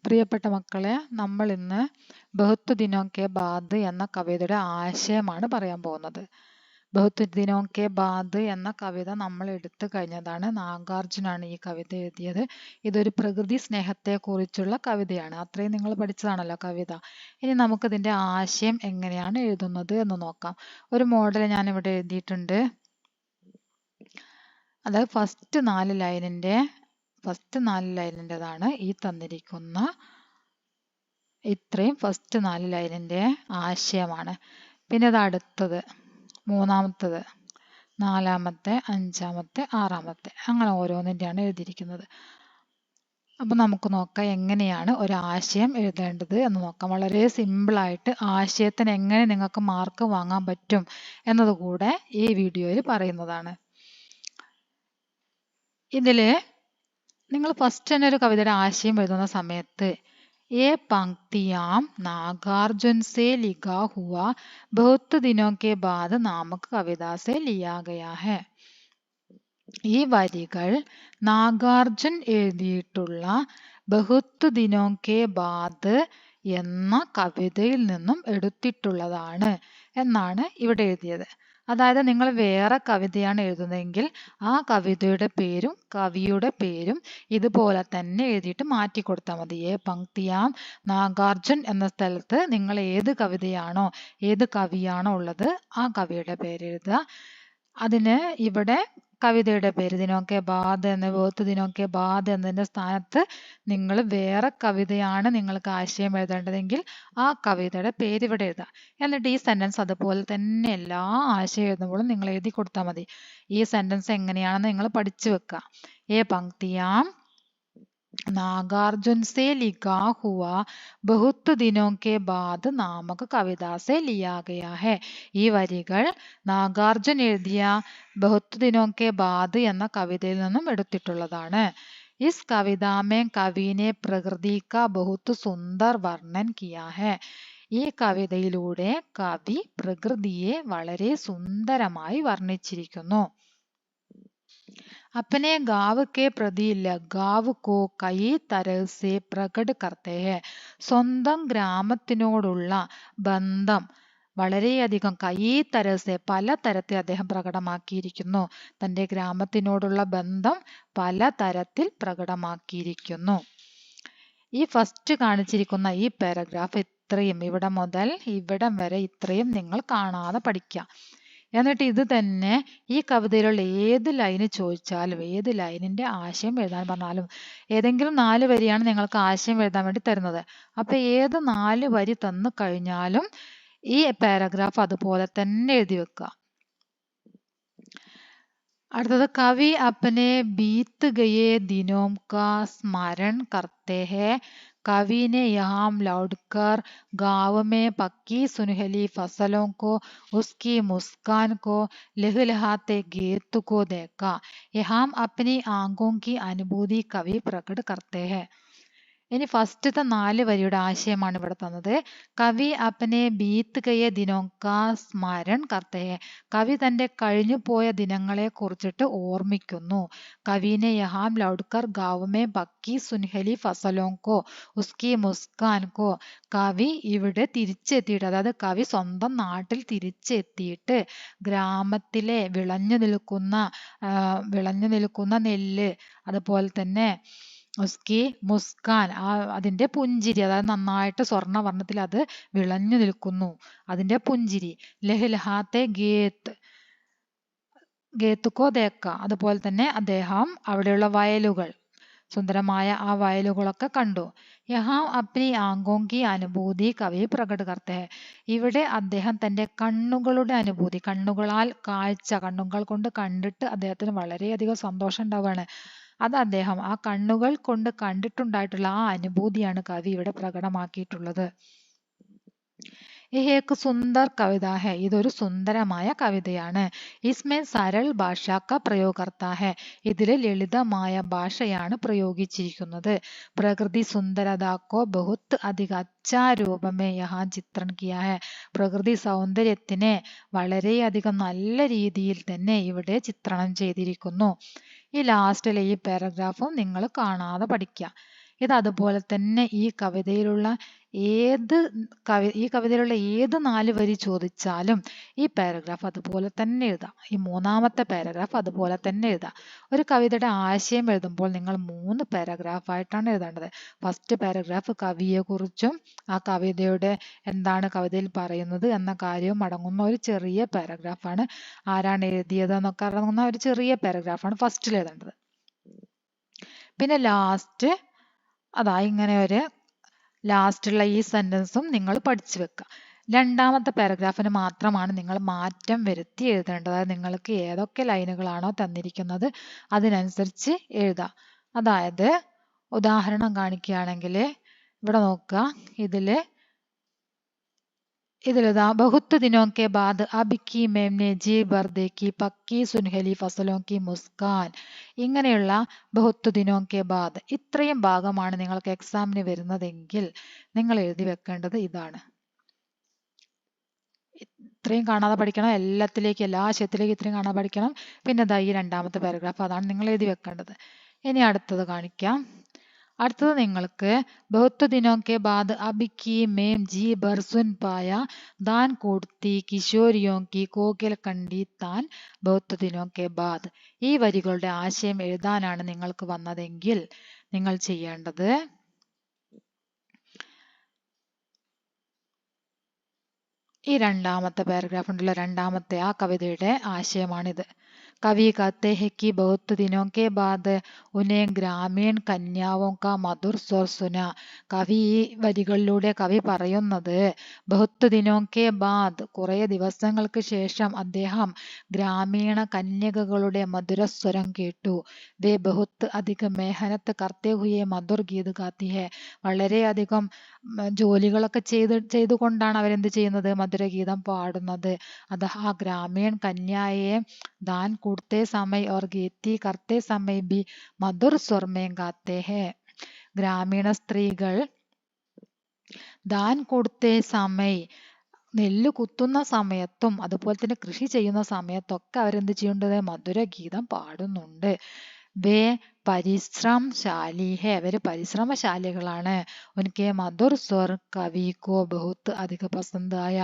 പ്രിയപ്പെട്ട മക്കളെ, നമ്മൾ ഇന്ന് ബഹുത്ത് ദിനോം കെ ബാദ് എന്ന കവിതയുടെ ആശയമാണ് പറയാൻ പോകുന്നത്. ബഹുത്ത് ദിനോം കെ ബാദ് എന്ന കവിത നമ്മൾ എടുത്തു കഴിഞ്ഞതാണ്. നാഗാർജുനാണ് ഈ കവിത എഴുതിയത്. ഇതൊരു പ്രകൃതി സ്നേഹത്തെ കുറിച്ചുള്ള കവിതയാണ്. അത്രയും നിങ്ങൾ പഠിച്ചതാണല്ലോ കവിത. ഇനി നമുക്കിതിന്റെ ആശയം എങ്ങനെയാണ് എഴുതുന്നത് എന്ന് നോക്കാം. ഒരു മോഡൽ ഞാൻ ഇവിടെ എഴുതിയിട്ടുണ്ട്. അതായത് ഫസ്റ്റ് നാല് ലൈനിൻ്റെതാണ് ഈ തന്നിരിക്കുന്ന ഇത്രയും ഫസ്റ്റ് 4 ലൈനിൻ്റെ ആശയമാണ്. പിന്നെ അത് അടുത്തത്, മൂന്നാമത്തത്, നാലാമത്തെ, അഞ്ചാമത്തെ, ആറാമത്തെ, അങ്ങനെ ഓരോന്നിൻ്റെയാണ് എഴുതിയിരിക്കുന്നത്. അപ്പം നമുക്ക് നോക്കാം എങ്ങനെയാണ് ഒരു ആശയം എഴുതേണ്ടത് എന്ന് നോക്കാം. വളരെ സിമ്പിളായിട്ട് ആശയത്തിന് എങ്ങനെ നിങ്ങൾക്ക് മാർക്ക് വാങ്ങാൻ പറ്റും എന്നതുകൂടെ ഈ വീഡിയോയിൽ പറയുന്നതാണ്. ഇതിൽ നിങ്ങൾ ഫസ്റ്റ് തന്നെ ഒരു കവിതയുടെ ആശയം എഴുതുന്ന സമയത്ത് ये पंक्तियां नागार्जुन से लिखा हुआ बहुत दिनों के बाद नामक कविता से लिया गया है. ഈ വരികൾ നാഗാർജുൻ എഴുതിയിട്ടുള്ള ബഹുത്ത് ദിനോ കെ ബാദ് എന്ന കവിതയിൽ നിന്നും എടുത്തിട്ടുള്ളതാണ് എന്നാണ് ഇവിടെ എഴുതിയത്. അതായത് നിങ്ങൾ വേറെ കവിതയാണ് എഴുതുന്നതെങ്കിൽ ആ കവിതയുടെ പേരും കവിയുടെ പേരും ഇതുപോലെ തന്നെ എഴുതിയിട്ട് മാറ്റി കൊടുത്താൽ മതി. പങ്ക്തിയാം നാഗാർജുൻ എന്ന സ്ഥലത്ത് നിങ്ങൾ ഏത് കവിതയാണോ ഏത് കവിയാണോ ഉള്ളത് ആ കവിയുടെ പേര് എഴുതുക. അതിന് ഇവിടെ കവിതയുടെ പേര് ദിനോക്കെ ബാദ് എന്ന ബഹുത്ത് ദിനോക്കെ ബാദ് എന്നതിൻ്റെ സ്ഥാനത്ത് നിങ്ങൾ വേറെ കവിതയാണ് നിങ്ങൾക്ക് ആശയം എഴുതേണ്ടതെങ്കിൽ ആ കവിതയുടെ പേര് ഇവിടെ എഴുതാം. എന്നിട്ട് ഈ സെന്റൻസ് അതുപോലെ തന്നെ എല്ലാ ആശയം എഴുതുമ്പോഴും നിങ്ങൾ എഴുതി കൊടുത്താൽ മതി. ഈ സെന്റൻസ് എങ്ങനെയാണെന്ന് നിങ്ങൾ പഠിച്ചു വെക്കുക. ഏ പങ്ക്തിയാം नागार्जुन से लिखा हुआ बहुत दिनों के बाद नामक कविता से लिया गया है. ഈ വരികൾ നാഗാർജുൻ എഴുതിയ ബഹുത്ത് ദിനോ കെ ബാദ് എന്ന കവിതയിൽ നിന്നും എടുത്തിട്ടുള്ളതാണ്. ഇസ് കവിത മേ കവി ने പ്രകൃതി का बहुत सुंदर वर्णन किया है. ഈ കവിതയിലൂടെ കവി പ്രകൃതിയെ വളരെ സുന്ദരമായി വർണ്ണിച്ചിരിക്കുന്നു. अपने गाँव के प्रति लगाव को कई तरह से प्रकट करते हैं. സ്വന്തം ഗ്രാമത്തിനോടുള്ള ബന്ധം വളരെയധികം കൈ തരസെ പല തരത്തിൽ അദ്ദേഹം പ്രകടമാക്കിയിരിക്കുന്നു. തൻ്റെ ഗ്രാമത്തിനോടുള്ള ബന്ധം പല തരത്തിൽ പ്രകടമാക്കിയിരിക്കുന്നു. ഈ ഫസ്റ്റ് കാണിച്ചിരിക്കുന്ന ഈ പാരഗ്രാഫ് ഇത്രയും ഇവിടെ മുതൽ ഇവിടം വരെ ഇത്രയും നിങ്ങൾ കാണാതെ പഠിക്കുക. എന്നിട്ട് ഇത് തന്നെ ഈ കവിതയിലുള്ള ഏത് ലൈന് ചോദിച്ചാലും ഏത് ലൈനിന്റെ ആശയം എഴുതാൻ പറഞ്ഞാലും ഏതെങ്കിലും 4 വരിയാണ് നിങ്ങൾക്ക് ആശയം എഴുതാൻ വേണ്ടി തരുന്നത്. അപ്പൊ ഏത് 4 വരി തന്നു കഴിഞ്ഞാലും ഈ പാരഗ്രാഫ് അതുപോലെ തന്നെ എഴുതി വെക്കുക. അടുത്തത് കവി अपने बीत गए दिनों का स्मरण करते हैं. कवि ने यहाँ लौटकर गाँव में पक्की सुनहली फसलों को, उसकी मुस्कान को, लहलहाते खेत को देखा. यहाँ अपनी आंखों की अनुभूति कवि प्रकट करते हैं. ഇനി ഫസ്റ്റത്തെ 4 വരിയുടെ ആശയമാണ് ഇവിടെ തന്നത്. കവി അപ്പനെ ബീത്ത് ഗയ ദിനോ കാ സ്മരൺ കർത്തേ. കവി തന്റെ കഴിഞ്ഞു പോയ ദിനങ്ങളെ കുറിച്ചിട്ട് ഓർമ്മിക്കുന്നു. കവിനെ യഹാം ലൗഡ്കർ ഗാവുമേ ബക്കി സുൻഹലി ഫസലോങ്കോ ഉസ്കി മുസ്കാൻകോ. കവി ഇവിടെ തിരിച്ചെത്തിയിട്ട്, അതായത് കവി സ്വന്തം നാട്ടിൽ തിരിച്ചെത്തിയിട്ട് ഗ്രാമത്തിലെ വിളഞ്ഞു നിൽക്കുന്ന നെല്ല്, അതുപോലെ തന്നെ ഉസ്കി മുസ്കാൻ അതിന്റെ പുഞ്ചിരി, അതായത് നന്നായിട്ട് സ്വർണ്ണവർണ്ണത്തിൽ അത് വിളഞ്ഞു നിൽക്കുന്നു, അതിന്റെ പുഞ്ചിരി. ലഹ്ലഹാത്തെ ഗേത്തുക്കോ ദേക്ക. അതുപോലെ തന്നെ അദ്ദേഹം അവിടെയുള്ള വയലുകൾ, സുന്ദരമായ ആ വയലുകളൊക്കെ കണ്ടു. യഹാം അപ്നി ആങ്കോങ്കി അനുഭൂതി കവി പ്രകട കർത്തേ. ഇവിടെ അദ്ദേഹം തന്റെ കണ്ണുകളുടെ അനുഭൂതി, കണ്ണുകളാൽ കാഴ്ച, കണ്ണുകൾ കൊണ്ട് കണ്ടിട്ട് അദ്ദേഹത്തിന് വളരെയധികം സന്തോഷം ഉണ്ടാവുകയാണ്. അത് അദ്ദേഹം ആ കണ്ണുകൾ കൊണ്ട് കണ്ടിട്ടുണ്ടായിട്ടുള്ള ആ അനുഭൂതിയാണ് കവി ഇവിടെ പ്രകടമാക്കിയിട്ടുള്ളത്. ഏക് സുന്ദർ കവിത ഹെ. ഇതൊരു സുന്ദരമായ കവിതയാണ്. ഇസ്മേ സരൾ ഭാഷ ക പ്രयोग करता है. ഇതിൽ ലളിതമായ ഭാഷയാണ് പ്രയോഗിച്ചിരിക്കുന്നത്. പ്രകൃതി സുന്ദരത കോ ബഹുത് അധിക അച്ഛാ രൂപമേ യഹാ ചിത്रण किया है. പ്രകൃതി സൗന്ദര്യത്തിനെ വളരെയധികം നല്ല രീതിയിൽ തന്നെ ഇവിടെ ചിത്രണം ചെയ്തിരിക്കുന്നു. ഈ ലാസ്റ്റിലെ ഈ പാരഗ്രാഫും നിങ്ങൾ കാണാതെ പഠിക്കുക. ഇത് അതുപോലെ തന്നെ ഈ കവിതയിലുള്ള ഏത് ഏത് 4 വരി ചോദിച്ചാലും ഈ പാരഗ്രാഫ് അതുപോലെ തന്നെ എഴുതാം. ഈ മൂന്നാമത്തെ പാരഗ്രാഫ് അതുപോലെ തന്നെ എഴുതാം. ഒരു കവിതയുടെ ആശയം എഴുതുമ്പോൾ നിങ്ങൾ 3 പാരഗ്രാഫ് ആയിട്ടാണ് എഴുതേണ്ടത്. ഫസ്റ്റ് പാരഗ്രാഫ് കവിയെക്കുറിച്ചും ആ കവിതയുടെ എന്താണ് കവിതയിൽ പറയുന്നത് എന്ന കാര്യവും അടങ്ങുന്ന ഒരു ചെറിയ പാരഗ്രാഫാണ്. ആരാണ് എഴുതിയത് എന്നൊക്കെ അടങ്ങുന്ന ഒരു ചെറിയ പാരഗ്രാഫാണ് ഫസ്റ്റിൽ എഴുതേണ്ടത്. പിന്നെ ലാസ്റ്റ് ഇങ്ങനെ ഒരു ലാസ്റ്റുള്ള ഈ സെന്റൻസും നിങ്ങൾ പഠിച്ചു വെക്കുക. രണ്ടാമത്തെ പാരഗ്രാഫിന് മാത്രമാണ് നിങ്ങൾ മാറ്റം വരുത്തി എഴുതേണ്ടത്. അതായത് നിങ്ങൾക്ക് ഏതൊക്കെ ലൈനുകളാണോ തന്നിരിക്കുന്നത് അതിനനുസരിച്ച് എഴുതാം. അതായത് ഉദാഹരണം കാണിക്കുകയാണെങ്കിൽ ഇവിടെ നോക്കുക, ഇതിലിതാ ബഹുത്ത് ദിനോं के बाद अब की मैम ने जी भर देखी पक्की सुनहली फसलों की मुस्कान. ഇങ്ങനെയുള്ള ബഹുത്ത് ദിനോं के बाद ഇത്രയും ഭാഗമാണ് നിങ്ങൾക്ക് എക്സാമിന് വരുന്നതെങ്കിൽ നിങ്ങൾ എഴുതി വെക്കേണ്ടത് ഇതാണ്. ഇത്രയും കാണാതെ പഠിക്കണം. എല്ലാ ആശയത്തിലേക്കും ഇത്രയും കാണാതെ പഠിക്കണം. പിന്നെ ഈ രണ്ടാമത്തെ പാരഗ്രാഫ് അതാണ് നിങ്ങൾ എഴുതി വെക്കേണ്ടത്. ഇനി അടുത്തത് കാണിക്കാം. അടുത്തത് നിങ്ങൾക്ക് ബഹുത്ത് ദിനോं के बाद अब की मैम जी भर सुन पाया दान കൂടത്തി കിശോരിയോं की कोकिल കണ്ടി താൻ ബഹുത്ത് ദിനോं के बाद. ഈ വരികളുടെ ആശയം എഴുതാനാണ് നിങ്ങൾക്ക് വന്നതെങ്കിൽ നിങ്ങൾ ചെയ്യേണ്ടത് ഈ രണ്ടാമത്തെ പാരഗ്രാഫ് ഉണ്ടല്ലോ, രണ്ടാമത്തെ ആ കവിതയുടെ ആശയമാണിത്. कवि कहते हैं कि बहुत दिनों के बाद उन्हें ग्रामीण कन्याओं का मधुर स्वर सुना. കവി ഈ വരികളിലൂടെ കവി പറയുന്നത് ബഹുത്ത് ദിനോं के बाद കുറെ ദിവസങ്ങൾക്ക് ശേഷം അദ്ദേഹം ഗ്രാമീണ കന്യകകളുടെ മധുരസ്വരം കേട്ടു. വേ ബഹുത്ത് അധികം മെഹനത്ത് കർത്തെ ഹുയെ മധുർ ഗീത് ഗാത്തി ഹെ. വളരെയധികം ജോലികളൊക്കെ ചെയ്തുകൊണ്ടാണ് അവരെന്ത് ചെയ്യുന്നത്, മധുരഗീതം പാടുന്നത്. അത് ആ ഗ്രാമീൺ കന്യായെ दान कूटते समय और गीति करते समय भी मधुर स्वर में गाते हैं. ഗ്രാമീണ സ്ത്രീകൾ ദാൻ കൊടുത്തേ സമയ് നെല്ല് കുത്തുന്ന സമയത്തും അതുപോലെ തന്നെ കൃഷി ചെയ്യുന്ന സമയത്തൊക്കെ അവരെന്ത് ചെയ്യുന്നുണ്ട്, മധുരഗീതം പാടുന്നുണ്ട്. വേ പരിശ്രമശാലി ഹെ. അവര് പരിശ്രമശാലികളാണ്. ഉനക്കെ മധുർ സ്വർ കവിക്കോ ബഹുത്ത് അധിക പസന്തായ.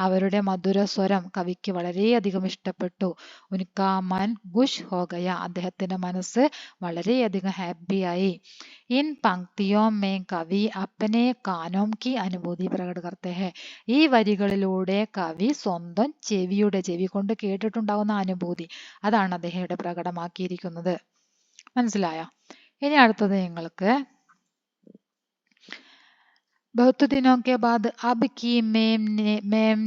അവരുടെ മധുരസ്വരം കവിക്ക് വളരെയധികം ഇഷ്ടപ്പെട്ടു. ഉനക്കാ മൻ ഖുഷ് ഹോ ഗയ. അദ്ദേഹത്തിന്റെ മനസ്സ് വളരെയധികം ഹാപ്പിയായി. ഇൻ പങ്ക്തിയോ മേ കവി അപ്പനെ കാനോം കി അനുഭൂതി പ്രകട കർത്തെ ഹെ. ഈ വരികളിലൂടെ കവി സ്വന്തം ചെവി കൊണ്ട് കേട്ടിട്ടുണ്ടാവുന്ന അനുഭൂതി അതാണ് അദ്ദേഹം ഇവിടെ പ്രകടമാക്കിയിരിക്കുന്നത്. മനസ്സിലായോ? ഇനി അടുത്തത് നിങ്ങൾക്ക് ബഹുത്ത് ദിനോं के बाद अब की मैम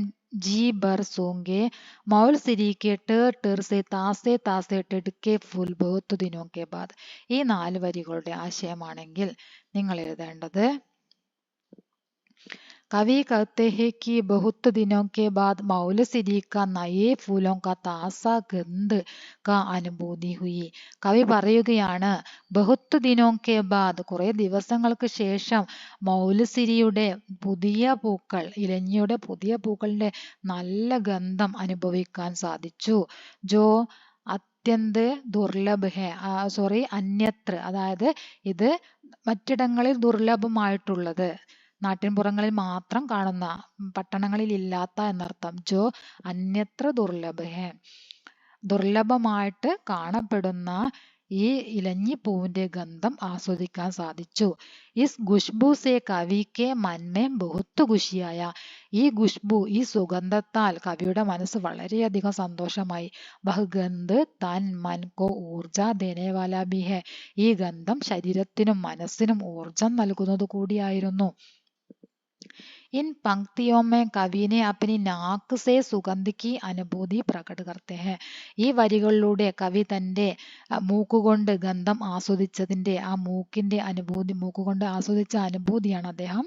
जी भर सोंगे मौल सिरी के टर से तासे टिडके फूल ബഹുത്ത് ദിനോं के बाद. ഈ 4 വരികളുടെ ആശയമാണെങ്കിൽ നിങ്ങൾ എഴുതേണ്ടത് कवि कहते हैं कि बहुत दिनों के बाद मौलसिरी का नए फूलों का ताजा गंध का अनुभूति हुई. കവി പറയുകയാണ് ബഹുത്ത് ദിനോं के बाद കുറെ ദിവസങ്ങൾക്ക് ശേഷം മൗലസിരിയുടെ പുതിയ പൂക്കൾ, ഇലഞ്ഞിയുടെ പുതിയ പൂക്കളുടെ നല്ല ഗന്ധം അനുഭവിക്കാൻ സാധിച്ചു. ജോ അത്യന്ത് ദുർലഭ് ഹെ. അന്യത്ര, അതായത് ഇത് മറ്റിടങ്ങളിൽ ദുർലഭമായിട്ടുള്ളത്, നാട്ടിൻപുറങ്ങളിൽ മാത്രം കാണുന്ന, പട്ടണങ്ങളിൽ ഇല്ലാത്ത എന്നർത്ഥം. ജോ അന്യത്ര ദുർലഭ ഹെ. ദുർലഭമായിട്ട് കാണപ്പെടുന്ന ഈ ഇലഞ്ഞിപ്പൂവിന്റെ ഗന്ധം ആസ്വദിക്കാൻ സാധിച്ചു. ഇസ് ഖുശ്ബു സെ കവിക്ക് മൻമേ ബഹുത്ത് ഖുഷിയായ. ഈ ഖുശ്ബു, ഈ സുഗന്ധത്താൽ കവിയുടെ മനസ്സ് വളരെയധികം സന്തോഷമായി. വഹ് ഗന്ധ് തൻ മൻ കോ ഊർജ ദേനെ വാല ഭി ഹെ. ഈ ഗന്ധം ശരീരത്തിനും മനസ്സിനും ഊർജം നൽകുന്നത് കൂടിയായിരുന്നു. इन पंक्तियों में कवि ने अपनी नाक से सुगंध की अनुभूति प्रकट करते हैं. ഈ വരികളിലൂടെ കവി തന്റെ മൂക്കുകൊണ്ട് ഗന്ധം ആസ്വദിച്ചതിന്റെ ആ മൂക്കുകൊണ്ട് ആസ്വദിച്ച അനുഭൂതിയാണ് അദ്ദേഹം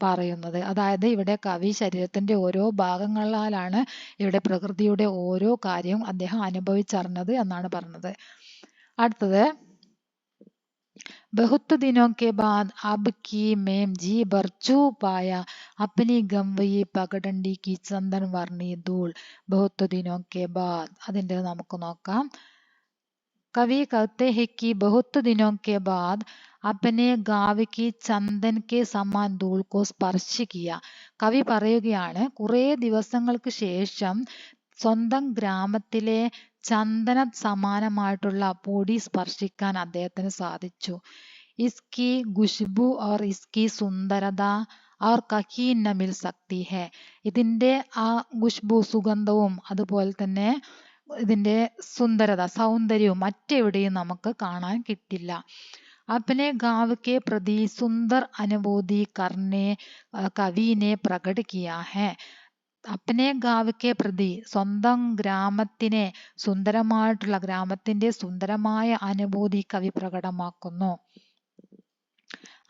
പറയുന്നത്. അതായത് ഇവിടെ കവി ശരീരത്തിന്റെ ഓരോ ഭാഗങ്ങളാലാണ് ഇവിടെ പ്രകൃതിയുടെ ഓരോ കാര്യവും അദ്ദേഹം അനുഭവിച്ചറിഞ്ഞത് എന്നാണ് പറഞ്ഞത്. അടുത്തത് बहुत दिनों के बाद अब की मैम जी भर चू पाया अपनी गंवई पगडंडी की चंदन वर्णी धूल. बहुत दिनों के बाद അതിന്റെ നമുക്ക് നോക്കാം. कवि कहते हैं कि बहुत दिनों के बाद अपने गाँव की ചന്ദൻ के समान धूल को സ്പർശ किया. കവി പറയുകയാണ് കുറേ ദിവസങ്ങൾക്ക് ശേഷം സ്വന്തം ഗ്രാമത്തിലെ ചന്ദന സമാനമായിട്ടുള്ള പൊടി സ്പർശിക്കാൻ അദ്ദേഹത്തിന് സാധിച്ചു. इसकी खुशबू और इसकी സുന്ദരത और कहीं न मिल सकती है. ഇതിന്റെ ആ ഖുശ്ബു സുഗന്ധവും അതുപോലെ തന്നെ ഇതിന്റെ സുന്ദരത സൗന്ദര്യവും മറ്റെവിടെയും നമുക്ക് കാണാൻ കിട്ടില്ല. अपने गांव के प्रति सुंदर अनुभूति करने कवि ने प्रकट किया है. അപ്പനെ ഗാവ്ക്കെ പ്രതി സ്വന്തം ഗ്രാമത്തിനെ സുന്ദരമായിട്ടുള്ള ഗ്രാമത്തിന്റെ സുന്ദരമായ അനുഭൂതി കവി പ്രകടമാക്കുന്നു.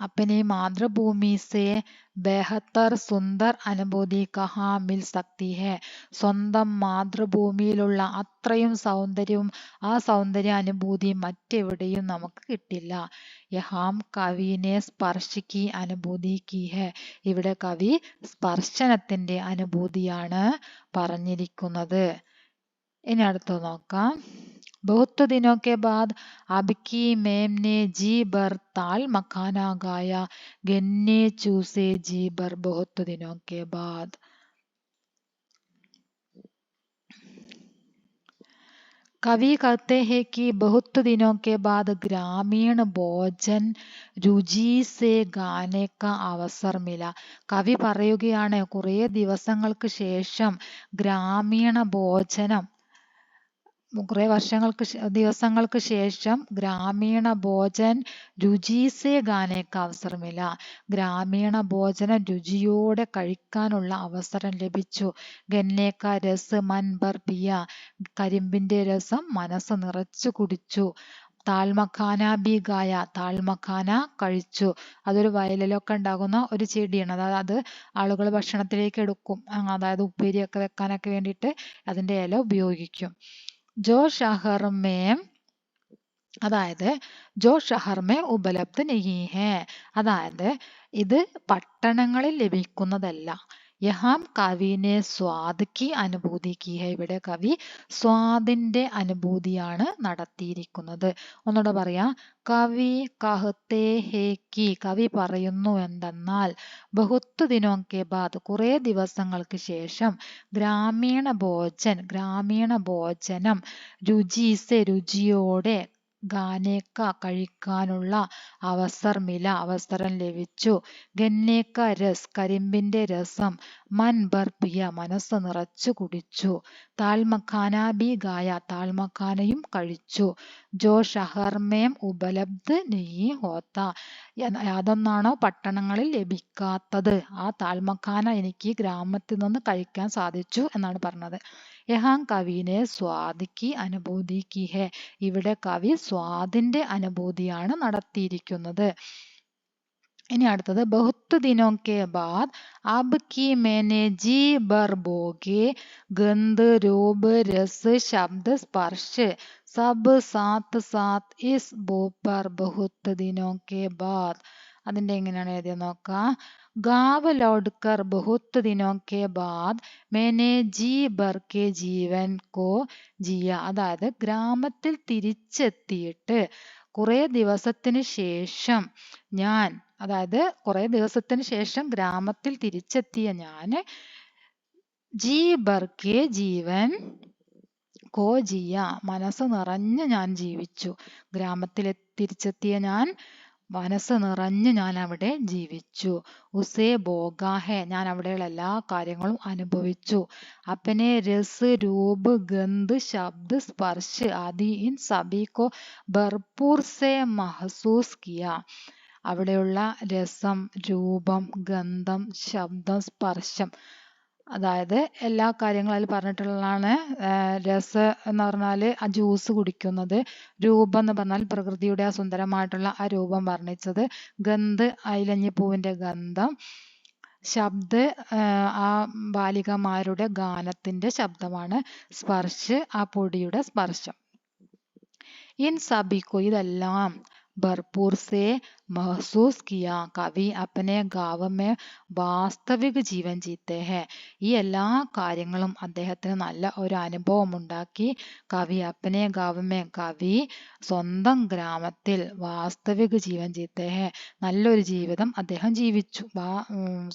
अपनी मातृभूमि से बेहतर सुंदर अनुभूति कहाँ मिल सकती है. സ്വന്തം മാതൃഭൂമിയിലുള്ള അത്രയും സൗന്ദര്യവും ആ സൗന്ദര്യ അനുഭൂതി മറ്റെവിടെയും നമുക്ക് കിട്ടില്ല. യഹാം കവിനെ സ്പർശിക്കി അനുഭൂതി കി ഹെ. ഇവിടെ കവി സ്പർശനത്തിന്റെ അനുഭൂതിയാണ് പറഞ്ഞിരിക്കുന്നത്. ഇനി അടുത്തത് നോക്കാം. बहुत दिनों के बाद अब की मैम ने जी भर ताल मखाना गाया. गन्ने चूसे जी भर बहुत दिनों के बाद. कवि कहते हैं कि बहुत दिनों के बाद ग्रामीण भोजन രുചി സെ ഗാനെ കാ അവസർ മില. കവി പറയുകയാണ് കുറേ ദിവസങ്ങൾക്ക് ശേഷം ഗ്രാമീണ ഭോജനം കുറേ ദിവസങ്ങൾക്ക് ശേഷം ഗ്രാമീണ ഭോജൻ രുചിസെ ഗാനേക്ക അവസരമില്ല. ഗ്രാമീണ ഭോജനം രുചിയോടെ കഴിക്കാനുള്ള അവസരം ലഭിച്ചു. ഗന്നേക്ക രസ് മൻ ഭർ പിയ. കരിമ്പിന്റെ രസം മനസ്സ് നിറച്ചു കുടിച്ചു. താൽമഖാന ബി ഗായ. താൽമഖാന കഴിച്ചു. അതൊരു വയലിലൊക്കെ ഉണ്ടാകുന്ന ഒരു ചെടിയാണ്. അതായത് അത് ആളുകൾ ഭക്ഷണത്തിലേക്ക് എടുക്കും. അതായത് ഉപ്പേരിയൊക്കെ വെക്കാനൊക്കെ വേണ്ടിയിട്ട് അതിന്റെ ഇല ഉപയോഗിക്കും. ജോ ഷഹർ മേ അതായത് ജോ ഷഹർ മേ ഉപലബ്ധ നഹീ ഹേ. അതായത് ഇത് പട്ടണങ്ങളിൽ ലഭിക്കുന്നതല്ല. യഹാം കവിനെ സ്വാദ് കി അനുഭൂതി കി ഹെ. ഇവിടെ കവി സ്വാദിന്റെ അനുഭൂതിയാണ് നടത്തിയിരിക്കുന്നത്. ഒന്നുകൂടെ പറയാം. കവി കഹത്തെ ഹേ കി. കവി പറയുന്നു എന്തെന്നാൽ ബഹുത്ത് ദിനോ കെ ബാദ് കുറേ ദിവസങ്ങൾക്ക് ശേഷം ഗ്രാമീണ ഭോജനം രുചിസെ രുചിയോടെ ഗാനേക്ക കഴിക്കാനുള്ള അവസരം ലഭിച്ചു. ഗന്നേക്ക രസ് കരിമ്പിന്റെ രസം മൻ ഭർ പിയ മനസ്സ് നിറച്ചു കുടിച്ചു. താൽമഖാന ബി ഗായ താൽമഖാനയും കഴിച്ചു. ജോ ഷഹർ മേം ഉപലബ്ധ് നഹീ ഹോത്ത. യാതൊന്നാണോ പട്ടണങ്ങളിൽ ലഭിക്കാത്തത് ആ താൽമഖാന എനിക്ക് ഗ്രാമത്തിൽ നിന്ന് കഴിക്കാൻ സാധിച്ചു എന്നാണ് പറഞ്ഞത്. യഹാം കവിനെ സ്വാദ് കി അനുഭൂതി കി ഹെ. ഇവിടെ കവി സ്വാദിന്റെ അനുഭൂതിയാണ് നടത്തിയിരിക്കുന്നത്. ഇനി അടുത്തത് ബഹുത്ത് ദിനോ കെ ബാദ് അബ് കി മേനെ ജി ഭർ ഭോഗെ ഗന്ധ് രൂപ് രസ് ശബ്ദ Sparsh sub Saath Saath is ഭൂ പർ ബഹുത്ത് ദിനോ കെ ബാദ്. അതിന്റെ എങ്ങനെയാണ് എഴുതിയ നോക്കാം. गाँव लौटकर बहुत दिनों के बाद मैंने जी भर के जीवन को जिया. അതായത് ഗ്രാമത്തിൽ തിരിച്ചെത്തിയിട്ട് കുറേ ദിവസത്തിന് ശേഷം ഗ്രാമത്തിൽ തിരിച്ചെത്തിയ ഞാൻ ജി ഭർ കെ ജീവൻ കോ ജിയ മനസ്സ് നിറഞ്ഞ് ഞാൻ ജീവിച്ചു. ഗ്രാമത്തിൽ തിരിച്ചെത്തിയ ഞാൻ മനസ്സ് നിറഞ്ഞ് ഞാൻ അവിടെ ജീവിച്ചു. ഉസേ ഭോഗാഹെ ഞാൻ അവിടെയുള്ള എല്ലാ കാര്യങ്ങളും അനുഭവിച്ചു. അപ്പനെ രസ് രൂപ് ഗന്ധ് ശബ്ദ് സ്പർശ് ആദി ഇൻ സബി കോ ഭർപൂർ സേ മഹസൂസ് കിയ. അവിടെയുള്ള രസം രൂപം ഗന്ധം ശബ്ദം സ്പർശം അതായത് എല്ലാ കാര്യങ്ങളും അതിൽ പറഞ്ഞിട്ടുള്ളതാണ്. രസ് എന്ന് പറഞ്ഞാൽ ആ ജ്യൂസ് കുടിക്കുന്നത്, രൂപം എന്ന് പറഞ്ഞാൽ പ്രകൃതിയുടെ ആ സുന്ദരമായിട്ടുള്ള ആ രൂപം വർണ്ണിച്ചത്, ഗന്ധ് അയിലഞ്ഞിപ്പൂവിന്റെ ഗന്ധം, ശബ്ദ് ആ ബാലികമാരുടെ ഗാനത്തിന്റെ ശബ്ദമാണ്, സ്പർശ് ആ പൊടിയുടെ സ്പർശം. ഇൻ സബിക്കോ ഇതെല്ലാം भरपूर से महसूस किया कवि अपने गाँव में വാസ്തവിക ജീവൻ ജീത്തെ ഹെ ഈ എല്ലാ കാര്യങ്ങളും അദ്ദേഹത്തിന് നല്ല ഒരു അനുഭവം ഉണ്ടാക്കി കവി അപ്പനെ ഗാവമേ കവി സ്വന്തം ഗ്രാമത്തിൽ വാസ്തവിക ജീവൻ ജീത്തെ ഹെ നല്ലൊരു ജീവിതം അദ്ദേഹം ജീവിച്ചു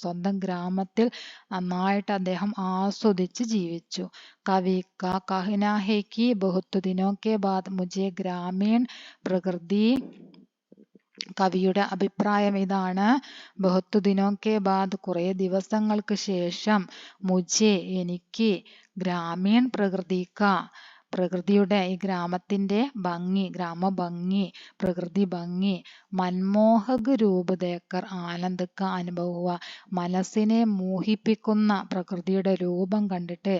സ്വന്തം ഗ്രാമത്തിൽ നന്നായിട്ട് അദ്ദേഹം ആസ്വദിച്ച് ജീവിച്ചു കവി കാ कहना है कि बहुत दिनों के बाद मुझे ग्रामीण प्रकृति കവിയുടെ അഭിപ്രായം ഇതാണ് ബഹുത്ത് ദിനോ കെ ബാദ് കുറെ ദിവസങ്ങൾക്ക് ശേഷം മുझे എനിക്ക് ഗ്രാമീൺ പ്രകൃതിയുടെ ഈ ഗ്രാമത്തിന്റെ ഭംഗി ഗ്രാമഭംഗി പ്രകൃതി ഭംഗി മൻമോഹക് രൂപ ദേക്കർ ആനന്ദക്ക അനുഭവ മനസ്സിനെ മോഹിപ്പിക്കുന്ന പ്രകൃതിയുടെ രൂപം കണ്ടിട്ട്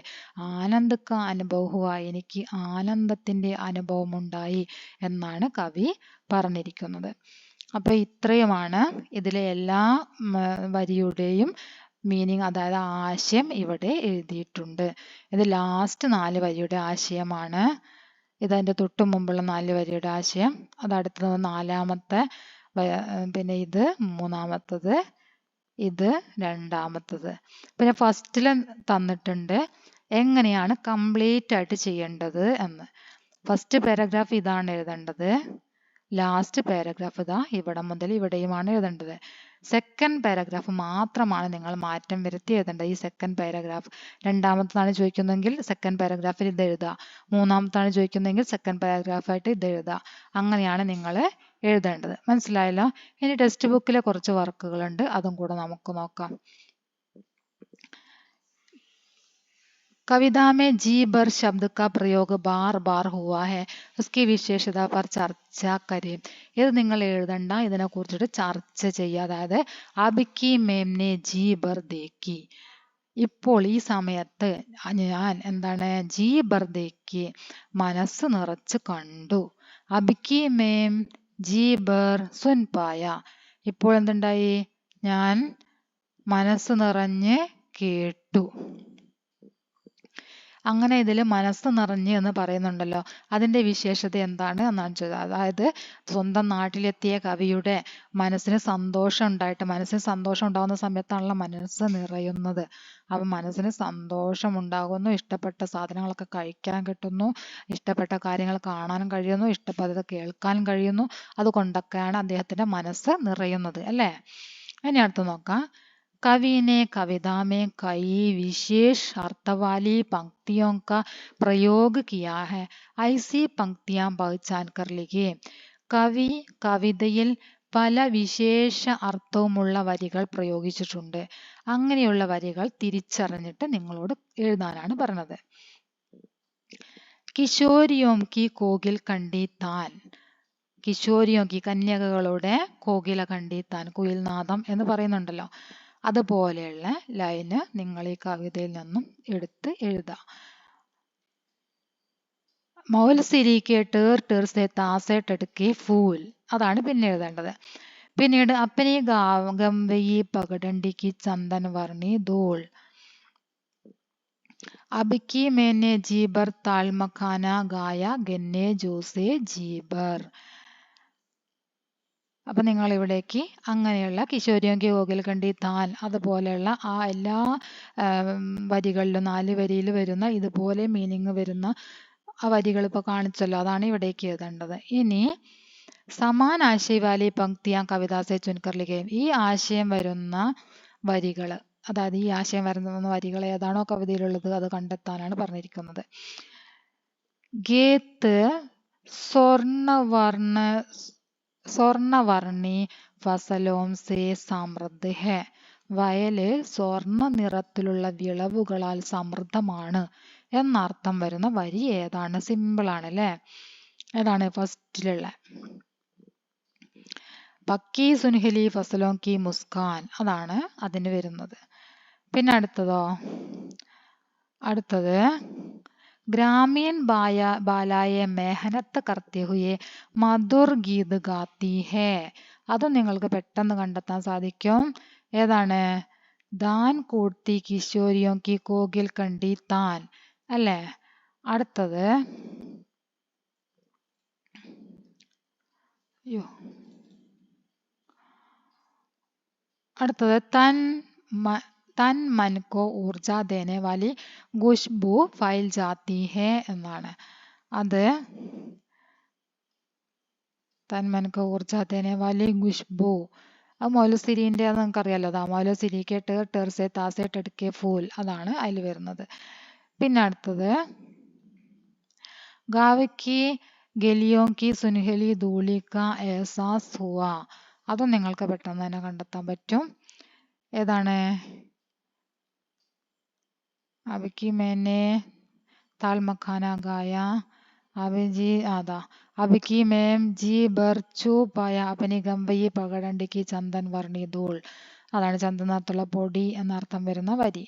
ആനന്ദക്ക അനുഭവ എനിക്ക് ആനന്ദത്തിന്റെ അനുഭവം ഉണ്ടായി എന്നാണ് കവി പറഞ്ഞിരിക്കുന്നത്. അപ്പൊ ഇത്രയുമാണ് ഇതിലെ എല്ലാ വരിയുടെയും മീനിങ്, അതായത് ആശയം ഇവിടെ എഴുതിയിട്ടുണ്ട്. ഇത് ലാസ്റ്റ് 4 വരിയുടെ ആശയമാണ്. ഇതതിൻ്റെ തൊട്ടു മുമ്പുള്ള 4 വരിയുടെ ആശയം, അത് അടുത്തത് 4-മത്തെ, പിന്നെ ഇത് 3-മത്തത്, ഇത് 2-മത്തത്. പിന്നെ ഫസ്റ്റിൽ തന്നിട്ടുണ്ട് എങ്ങനെയാണ് കംപ്ലീറ്റ് ആയിട്ട് ചെയ്യേണ്ടത് എന്ന്. ഫസ്റ്റ് പാരഗ്രാഫ് ഇതാണ് എഴുതേണ്ടത്. ലാസ്റ്റ് പാരഗ്രാഫ് ഇതാ ഇവിടെ മുതൽ ഇവിടെയുമാണ് എഴുതേണ്ടത്. സെക്കൻഡ് പാരഗ്രാഫ് മാത്രമാണ് നിങ്ങൾ മാറ്റം വരുത്തി എഴുതേണ്ടത്. ഈ സെക്കൻഡ് പാരഗ്രാഫ് 2-മത്താണ് ചോദിക്കുന്നതെങ്കിൽ സെക്കൻഡ് പാരഗ്രാഫിൽ ഇത് എഴുതുക, 3-മത്താണ് ചോദിക്കുന്നതെങ്കിൽ സെക്കൻഡ് പാരഗ്രാഫായിട്ട് ഇത് എഴുതുക. അങ്ങനെയാണ് നിങ്ങൾ എഴുതേണ്ടത്. മനസ്സിലായല്ലോ? ഇനി ടെക്സ്റ്റ് ബുക്കിലെ കുറച്ച് വർക്കുകളുണ്ട്, അതും കൂടെ നമുക്ക് നോക്കാം. कविता में जी बर शब्द का प्रयोग बार बार हुआ है, उसकी विशेषता पर चर्चा करें. ഇത് നിങ്ങൾ എഴുതണ്ട, ഇതിനെ കുറിച്ചിട്ട് ചർച്ച ചെയ്യുക. അതായത് അബിക്കി മേംനെ ജി ബർ ദേക്കി, ഇപ്പോൾ ഈ സമയത്ത് ഞാൻ എന്താണ് ജി ബർ ദേക്കി മനസ്സ് നിറച്ച് കണ്ടു. അബിക്കി മേം ജി ബർ സുൻ പായ, ഇപ്പോൾ എന്തുണ്ടായി ഞാൻ മനസ്സ് നിറഞ്ഞ് കേട്ടു. അങ്ങനെ ഇതിൽ മനസ്സ് നിറഞ്ഞ് എന്ന് പറയുന്നുണ്ടല്ലോ, അതിൻ്റെ വിശേഷത എന്താണ് എന്നാണ് ചോദിച്ചത്. അതായത് സ്വന്തം നാട്ടിലെത്തിയ കവിയുടെ മനസ്സിന് സന്തോഷം ഉണ്ടായിട്ട്, മനസ്സിന് സന്തോഷം ഉണ്ടാകുന്ന സമയത്താണല്ലോ മനസ്സ് നിറയുന്നത്. അപ്പം മനസ്സിന് സന്തോഷം ഉണ്ടാകുന്നു, ഇഷ്ടപ്പെട്ട സാധനങ്ങളൊക്കെ കഴിക്കാൻ കിട്ടുന്നു, ഇഷ്ടപ്പെട്ട കാര്യങ്ങൾ കാണാനും കഴിയുന്നു, ഇഷ്ടപ്പെട്ടത് കേൾക്കാനും കഴിയുന്നു. അതുകൊണ്ടൊക്കെയാണ് അദ്ദേഹത്തിൻ്റെ മനസ്സ് നിറയുന്നത് അല്ലേ. ഇനി അടുത്ത് നോക്കാം. कवि ने कविता में कई विशेष अर्थ वाली पंक्तियों का प्रयोग किया है, ऐसी पंक्तियां पहचान कर लिखिए. കവി കവിതയിൽ പല വിശേഷ അർത്ഥവുമുള്ള വരികൾ പ്രയോഗിച്ചിട്ടുണ്ട്. അങ്ങനെയുള്ള വരികൾ തിരിച്ചറിഞ്ഞിട്ട് നിങ്ങളോട് എഴുതാനാണ് പറഞ്ഞത്. കിശോരിയോം കി കോകിൽ കണ്ടി താൻ, കിശോരിയോം കി കന്യകകളുടെ കോകില കണ്ടി താൻ, കുയിൽനാദം എന്ന് പറയുന്നുണ്ടല്ലോ, അതുപോലെയുള്ള ലൈന് നിങ്ങൾ ഈ കവിതയിൽ നിന്നും എടുത്ത് എഴുതാം. മൗൽ സിരിക്കെ ടേർ ടേർ സെ താസെ ടടുക്കെ ഫൂൽ, അതാണ് പിന്നെ എഴുതേണ്ടത്. പിന്നീട് അപ്പനെ ഗംവയി പകടണ്ടിക്ക് ചന്ദൻ വർണി ധൂൾ, അബിക്കി മേനെ ജീബർ താൽമഖാന ഗായ ഗന്നെ ജോസെ ജീബർ. അപ്പൊ നിങ്ങൾ ഇവിടേക്ക് അങ്ങനെയുള്ള കിശോരിയോങ്കി കോകിൽ കണ്ടി താൻ, അതുപോലെയുള്ള ആ എല്ലാ വരികളിലും 4 വരിയിൽ വരുന്ന ഇതുപോലെ മീനിങ് വരുന്ന ആ വരികൾ ഇപ്പോൾ കാണിച്ചല്ലോ, അതാണ് ഇവിടേക്ക് എഴുതേണ്ടത്. ഇനി സമാൻ ആശയ വാലി പങ്ക്തിയാ കവിതാസെ ചുൻകർ ലിഖേം, ഈ ആശയം വരുന്ന വരികൾ, അതായത് ഈ ആശയം വരുന്ന വരികൾ ഏതാണോ കവിതയിലുള്ളത് അത് കണ്ടെത്താനാണ് പറഞ്ഞിരിക്കുന്നത്. ഗേത്ത് സ്വർണവർണ്ണി ഫസലോം സേ സമൃദ്ധ ഹെ, വയല് സ്വർണ്ണ നിറത്തിലുള്ള വിളവുകളാൽ സമൃദ്ധമാണ് എന്നർത്ഥം വരുന്ന വരി ഏതാണ്? സിമ്പിൾ ആണ് അല്ലേ. ഏതാണ് ഫസ്റ്റിലുള്ള? പക്കി സുൻഹലി ഫസലോം കി മുസ്കാൻ, അതാണ് അതിന് വരുന്നത്. പിന്നെ അടുത്തത് ग्रामीण ബാലായെ മെഹനത്ത് करते हुए മധുർ ഗീത് ഗാത്തി ഹേ, അതും നിങ്ങൾക്ക് പെട്ടെന്ന് കണ്ടെത്താൻ സാധിക്കും. ഏതാണ്? ദാൻ കൂർത്തി കിശോരിയോ കി കോകിൽ കണ്ടി താൻ അല്ലേ. അടുത്തത് അടുത്തത് തൻ മൻ കോ ഊർജ ദേനെ വാലി ഖുശ്ബു ഫൈൽ ജാത്തി ഹെ എന്നാണ്. അത് തൻ മൻ കോ ഊർജ ദേനെ വാലി ഖുശ്ബു, അത് മൗലസിരിന്റെ അത് നമുക്കറിയാലോ. അതാ മൗലസിരി കെ ടേർ സെ താസെ ടടുക്കെ ഫൂൽ, അതാണ് അതിൽ വരുന്നത്. പിന്നെ അടുത്തത് गाँव की गलियों की सुनहली धूली का एहसास हुआ, അതും നിങ്ങൾക്ക് പെട്ടെന്ന് തന്നെ കണ്ടെത്താൻ പറ്റും. ഏതാണ്? അബിക്ക് मैंने ताल मखाना गाया, അബിജി അതാ അബിക്ക് മേം ജി ബർച്ചു പായ അപ്പനി ഗംഭയി പകടണ്ടിക്ക് ചന്ദൻ വർണ്ണി ധൂൾ, അതാണ് ചന്ദനത്തുള്ള പൊടി എന്നർത്ഥം വരുന്ന വരി.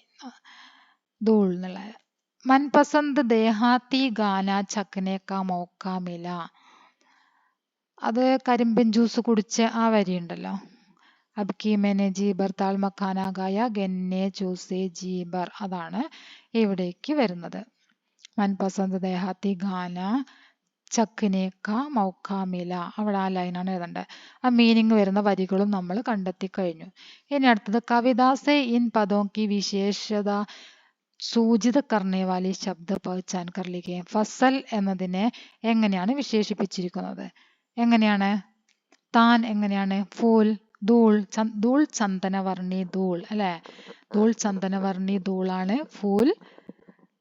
ധൂൾ എന്നുള്ള मनपसंद देहाती गाना छकने का मौका मिला, അത് കരിമ്പിൻ ജ്യൂസ് കുടിച്ച ആ വരി ഉണ്ടല്ലോ. അബ്കി മേനെ ജീബർ താൽ മഖാന ഗായ ഗന്നെ ചൂസെ ജീബർ, അതാണ് ഇവിടേക്ക് വരുന്നത്. മനപസന്ത് ദേഹാത്തി ഗാന ചക്കനെ കാ മൗക്ക മില, അവിടെ ആ ലൈനാണ് എഴുതേണ്ടത്. ആ മീനിങ് വരുന്ന വരികളും നമ്മൾ കണ്ടെത്തി കഴിഞ്ഞു. ഇനി അടുത്തത് കവിതാസെ ഇൻ പദോ കി വിശേഷത സൂചിത കർണേ വാലി ശബ്ദ പഹ്ചാൻ കർ ലിഖേ. ഫസൽ എന്നതിനെ എങ്ങനെയാണ് വിശേഷിപ്പിച്ചിരിക്കുന്നത്? എങ്ങനെയാണ്? താൻ എങ്ങനെയാണ്? ഫൂൽ, ധൂൾ, ധൂൾ ചന്ദനവർണ്ണി ധൂൾ അല്ലെ. ധൂൾ ചന്ദനവർണ്ണി ധൂളാണ് ഫൂൽ.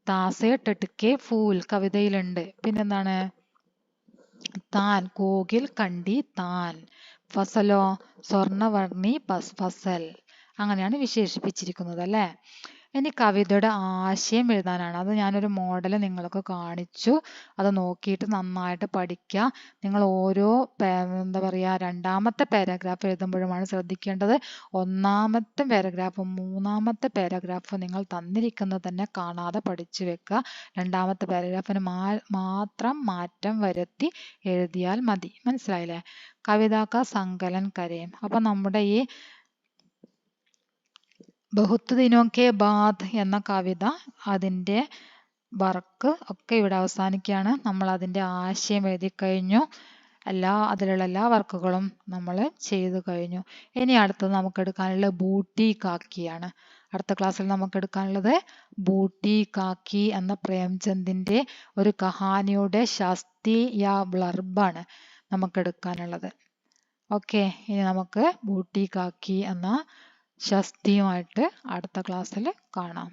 താസെ ടടുക്കെ ഫൂൽ കവിതയിലുണ്ട്. പിന്നെന്താണ്? താൻ കോകിൽ കണ്ടി താൻ. ഫസലോ സ്വർണവർണ്ണി ഫസൽ, അങ്ങനെയാണ് വിശേഷിപ്പിച്ചിരിക്കുന്നത് അല്ലെ. ഇനി കവിതയുടെ ആശയം എഴുതാനാണ്. അത് ഞാനൊരു മോഡൽ നിങ്ങൾക്ക് കാണിച്ചു, അത് നോക്കിയിട്ട് നന്നായിട്ട് പഠിക്കുക. നിങ്ങൾ ഓരോ എന്താ പറയുക രണ്ടാമത്തെ പാരഗ്രാഫ് എഴുതുമ്പോഴുമാണ് ശ്രദ്ധിക്കേണ്ടത്. ഒന്നാമത്തെ പാരഗ്രാഫും മൂന്നാമത്തെ പാരഗ്രാഫും നിങ്ങൾ തന്നിരിക്കുന്നത് തന്നെ കാണാതെ പഠിച്ചു വെക്കുക. രണ്ടാമത്തെ പാരഗ്രാഫിന് മാത്രം മാറ്റം വരുത്തി എഴുതിയാൽ മതി. മനസ്സിലായില്ലേ? കവിതാക്ക സങ്കലൻ കരയും. അപ്പൊ നമ്മുടെ ഈ ബഹുത്ത് ദിനോ കെ ബാദ് എന്ന കവിത, അതിൻ്റെ വർക്ക് ഒക്കെ ഇവിടെ അവസാനിക്കുകയാണ്. നമ്മൾ അതിൻ്റെ ആശയം എഴുതി കഴിഞ്ഞു. അതിലുള്ള എല്ലാ വർക്കുകളും നമ്മൾ ചെയ്തു കഴിഞ്ഞു. ഇനി അടുത്തത് നമുക്ക് എടുക്കാനുള്ളത് ബൂട്ടി കാക്കിയാണ്. അടുത്ത ക്ലാസ്സിൽ നമുക്ക് എടുക്കാനുള്ളത് ബൂട്ടി കാക്കി എന്ന പ്രേംചന്ദിന്റെ ഒരു കഹാനിയുടെ ശാസ്ത്രീയ ബ്ലർബാണ് നമുക്ക് എടുക്കാനുള്ളത്. ഓക്കെ, ഇനി നമുക്ക് ബൂട്ടി കാക്കി എന്ന ശാസ്ത്രീയമായിട്ട് അടുത്ത ക്ലാസ്സിൽ കാണാം.